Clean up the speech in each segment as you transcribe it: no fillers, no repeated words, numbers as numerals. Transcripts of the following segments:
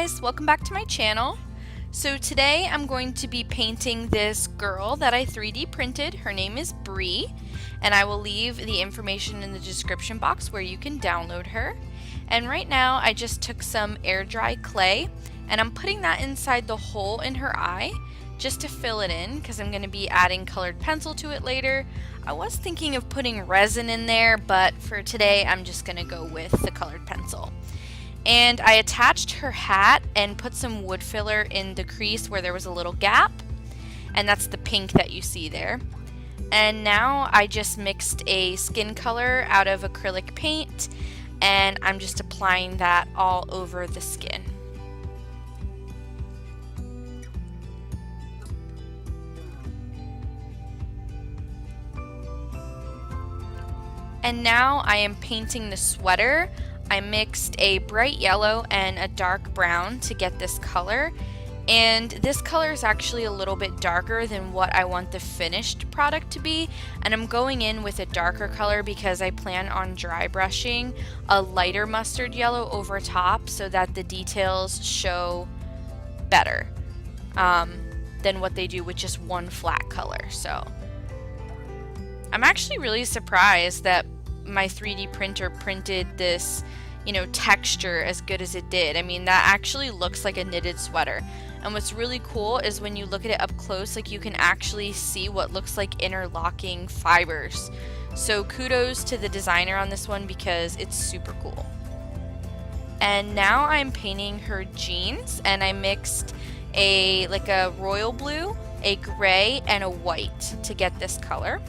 guys, welcome back to my channel. So today I'm going to be painting this girl that I 3D printed. Her name is Bree, and I will leave the information in the description box where you can download her. And right now I just took some air dry clay and I'm putting that inside the hole in her eye just to fill it in because I'm going to be adding colored pencil to it later. I was thinking of putting resin in there, but for today I'm just going to go with the colored pencil. And I attached her hat and put some wood filler in the crease where there was a little gap, and that's the pink that you see there. And now I just mixed a skin color out of acrylic paint, and I'm just applying that all over the skin. And now I am painting the sweater. I mixed a bright yellow and a dark brown to get this color, and this color is actually a little bit darker than what I want the finished product to be, and I'm going in with a darker color because I plan on dry brushing a lighter mustard yellow over top so that the details show better than what they do with just one flat color. So I'm actually really surprised that my 3D printer printed this, texture as good as it did. I mean, that actually looks like a knitted sweater. And what's really cool is when you look at it up close, you can actually see what looks like interlocking fibers. So kudos to the designer on this one because it's super cool. And now I'm painting her jeans, and I mixed a royal blue, a gray, and a white to get this color.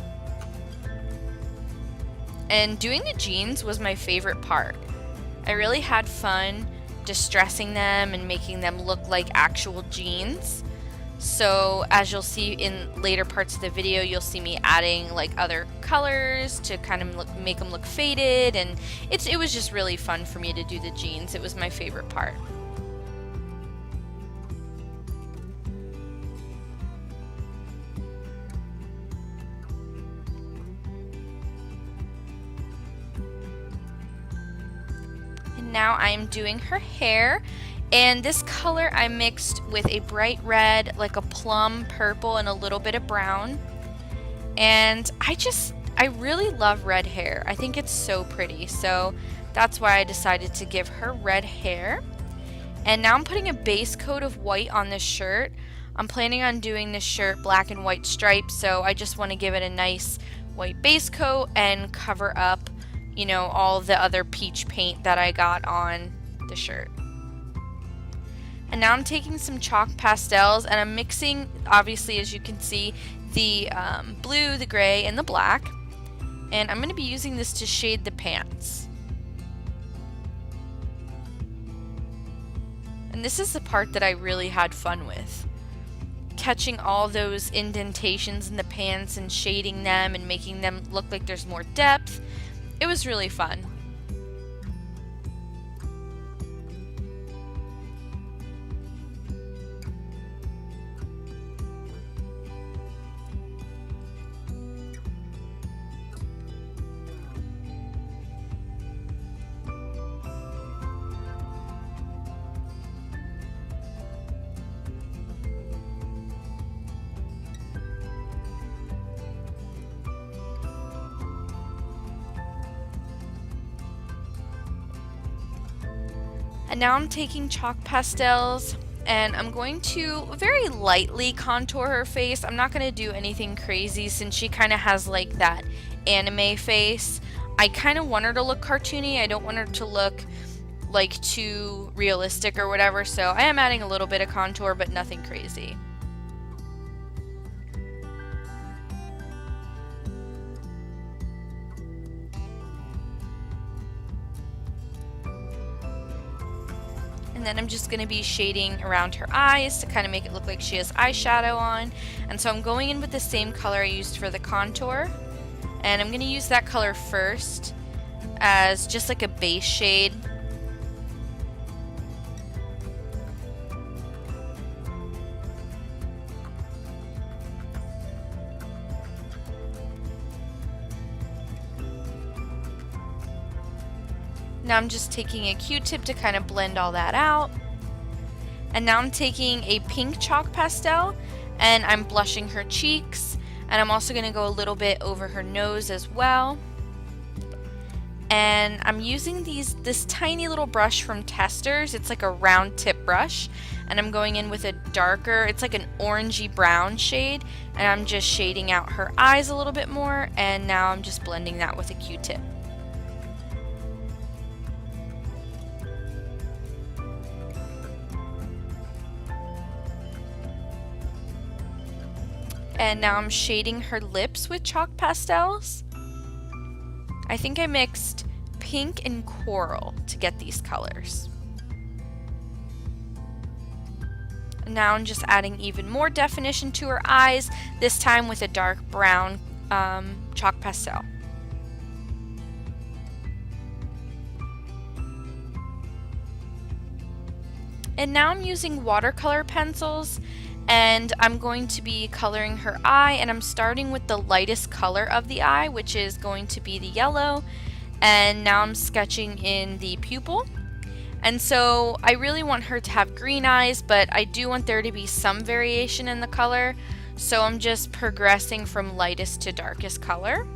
And doing the jeans was my favorite part. I really had fun distressing them and making them look like actual jeans. So as you'll see in later parts of the video, you'll see me adding other colors to kind of make them look faded, and it was just really fun for me to do the jeans. It was my favorite part. Now I'm doing her hair, and this color I mixed with a bright red, like a plum purple, and a little bit of brown. And I really love red hair. I think it's so pretty, so that's why I decided to give her red hair. And now I'm putting a base coat of white on this shirt. I'm planning on doing this shirt black and white stripes, so I just want to give it a nice white base coat and cover up all the other peach paint that I got on the shirt. And now I'm taking some chalk pastels, and I'm mixing, obviously, as you can see, the blue, the gray, and the black. And I'm going to be using this to shade the pants. And this is the part that I really had fun with. Catching all those indentations in the pants and shading them and making them look like there's more depth. It was really fun. And now I'm taking chalk pastels, and I'm going to very lightly contour her face. I'm not going to do anything crazy since she kind of has that anime face. I kind of want her to look cartoony. I don't want her to look too realistic or whatever, so I am adding a little bit of contour, but nothing crazy. And then I'm just going to be shading around her eyes to kind of make it look like she has eyeshadow on. And so I'm going in with the same color I used for the contour. And I'm going to use that color first as just a base shade. Now I'm just taking a Q-tip to kind of blend all that out. And now I'm taking a pink chalk pastel and I'm blushing her cheeks, and I'm also going to go a little bit over her nose as well. And I'm using this tiny little brush from Testers. It's like a round tip brush, and I'm going in with a darker, it's like an orangey brown shade, and I'm just shading out her eyes a little bit more, and now I'm just blending that with a Q-tip. And now I'm shading her lips with chalk pastels. I think I mixed pink and coral to get these colors. And now I'm just adding even more definition to her eyes, this time with a dark brown chalk pastel. And now I'm using watercolor pencils, and I'm going to be coloring her eye, and I'm starting with the lightest color of the eye, which is going to be the yellow, and now I'm sketching in the pupil. And so I really want her to have green eyes, but I do want there to be some variation in the color, so I'm just progressing from lightest to darkest color.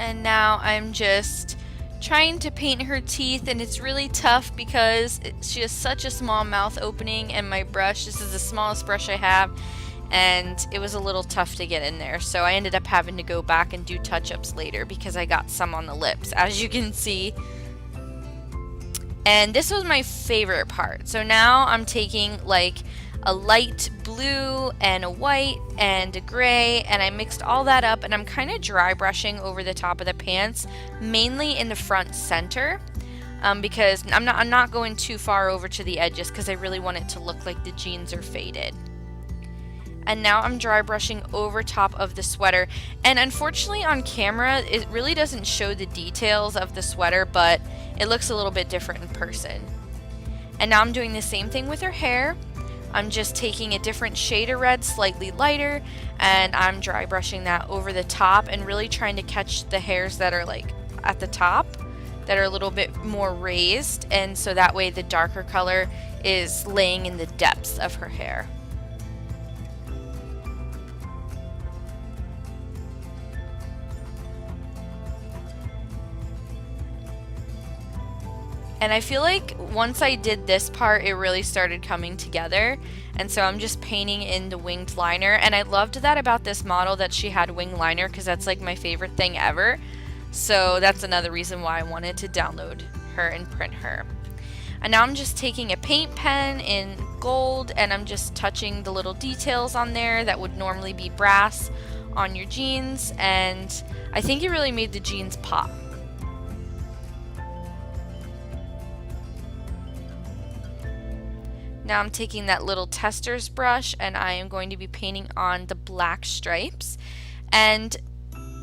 And now I'm just trying to paint her teeth, and it's really tough because she has such a small mouth opening, and my brush, this is the smallest brush I have, and it was a little tough to get in there, so I ended up having to go back and do touch-ups later because I got some on the lips, as you can see. And this was my favorite part. So now I'm taking like a light blue and a white and a gray, and I mixed all that up, and I'm kind of dry brushing over the top of the pants, mainly in the front center, because I'm not going too far over to the edges because I really want it to look like the jeans are faded. And now I'm dry brushing over top of the sweater, and unfortunately on camera it really doesn't show the details of the sweater, but it looks a little bit different in person. And now I'm doing the same thing with her hair. I'm just taking a different shade of red, slightly lighter, and I'm dry brushing that over the top and really trying to catch the hairs that are like at the top, that are a little bit more raised, and so that way the darker color is laying in the depths of her hair. And I feel like once I did this part, it really started coming together. And so I'm just painting in the winged liner. And I loved that about this model, that she had wing liner, because that's like my favorite thing ever. So that's another reason why I wanted to download her and print her. And now I'm just taking a paint pen in gold, and I'm just touching the little details on there that would normally be brass on your jeans. And I think it really made the jeans pop. Now I'm taking that little Testers brush, and I am going to be painting on the black stripes. And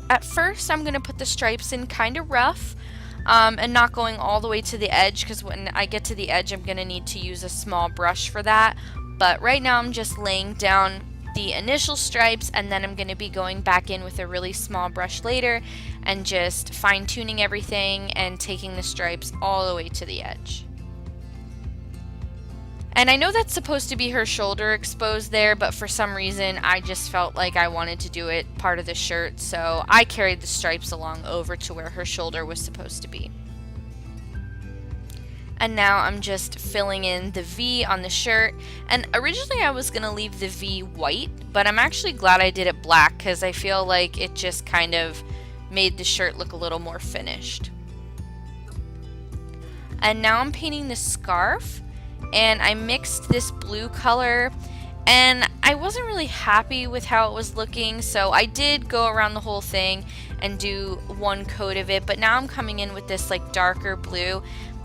at first I'm going to put the stripes in kind of rough, and not going all the way to the edge, because when I get to the edge I'm going to need to use a small brush for that. But right now I'm just laying down the initial stripes, and then I'm going to be going back in with a really small brush later and just fine-tuning everything and taking the stripes all the way to the edge. And I know that's supposed to be her shoulder exposed there, but for some reason I just felt like I wanted to do it part of the shirt, so I carried the stripes along over to where her shoulder was supposed to be. And now I'm just filling in the V on the shirt, and originally I was going to leave the V white, but I'm actually glad I did it black because I feel like it just kind of made the shirt look a little more finished. And now I'm painting the scarf. And I mixed this blue color, and I wasn't really happy with how it was looking, so I did go around the whole thing and do one coat of it, but now I'm coming in with this like darker blue,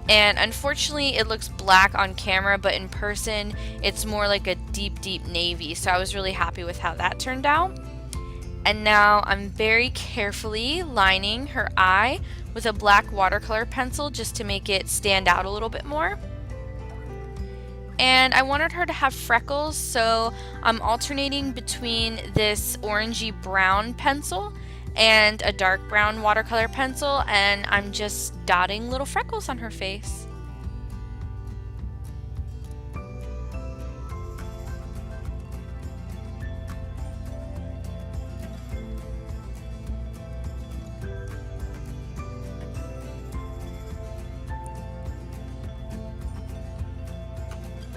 and unfortunately it looks black on camera, but in person it's more like a deep navy, so I was really happy with how that turned out. And now I'm very carefully lining her eye with a black watercolor pencil just to make it stand out a little bit more. And I wanted her to have freckles, so I'm alternating between this orangey brown pencil and a dark brown watercolor pencil, and I'm just dotting little freckles on her face.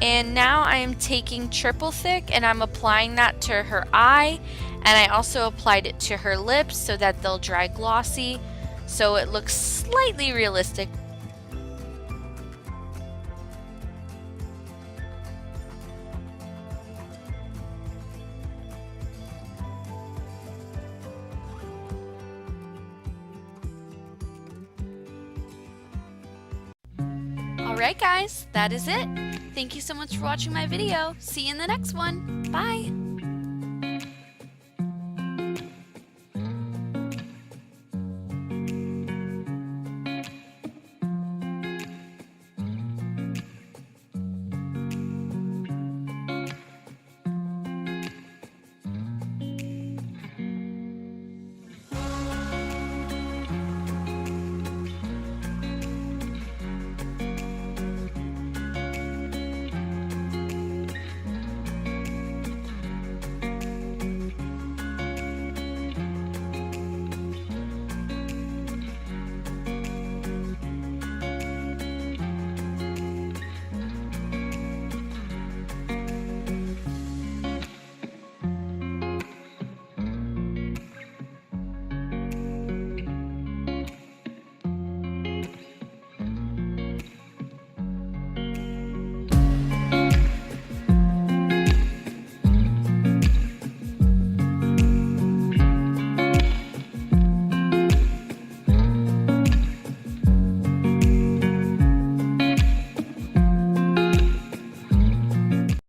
And now I am taking triple thick and I'm applying that to her eye, and I also applied it to her lips so that they'll dry glossy, so it looks slightly realistic. Alright guys, that is it. Thank you so much for watching my video. See you in the next one. Bye!